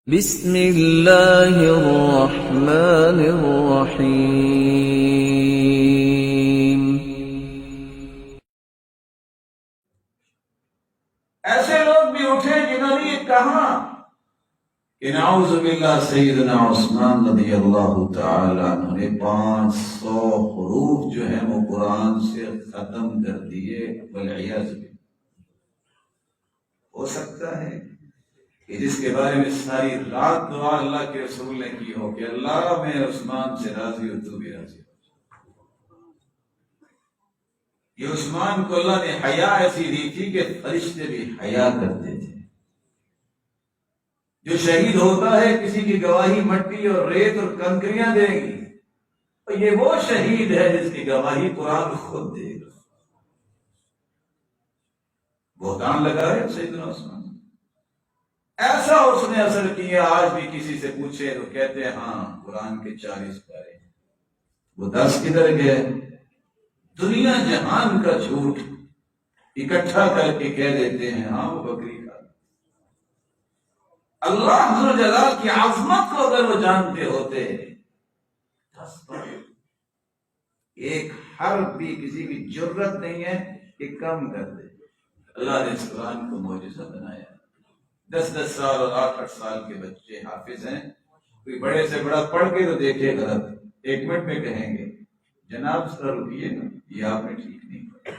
بسم اللہ الرحمن الرحیم۔ ایسے لوگ بھی اٹھے جنہوں نے یہ کہا کہ نعوذ باللہ سیدنا عثمان رضی اللہ تعالی عنہ نے 500 حروف جو ہیں وہ قرآن سے ختم کر دیے، والعیاذ باللہ۔ ہو سکتا ہے کہ جس کے بارے میں ساری رات دعا اللہ کے رسول نے کی ہو کہ اللہ میں عثمان سے راضی ہوں، تو بھی راضی ہو۔ یہ عثمان کو اللہ نے حیا ایسی دی تھی کہ فرشتے بھی حیا کرتے تھے۔ جو شہید ہوتا ہے کسی کی گواہی مٹی اور ریت اور کنکریاں دے گی، تو یہ وہ شہید ہے جس کی گواہی قرآن خود دے گا۔ بہتان لگا ہے سیدنا عثمان، ایسا اس نے اثر کیا۔ آج بھی کسی سے پوچھے تو کہتے ہیں ہاں قرآن کے 40 پارے ہیں، وہ 10 کدھر گئے؟ دنیا جہان کا جھوٹ اکٹھا کر کے کہہ دیتے ہیں ہاں وہ بکری کا۔ اللہ عز و جلال کی عظمت کو اگر وہ جانتے ہوتے، 10 پارے ایک حرف بھی کسی کی جرت نہیں ہے کہ کم کر دے۔ اللہ نے اس قرآن کو معجزہ بنایا۔ 10 سال اور 8 سال کے بچے حافظ ہیں، کوئی بڑے سے بڑا پڑھ کے تو دیکھے غلط، 1 منٹ میں کہیں گے جناب ذرا رکیے نا، یہ آپ نے ٹھیک نہیں پڑھا۔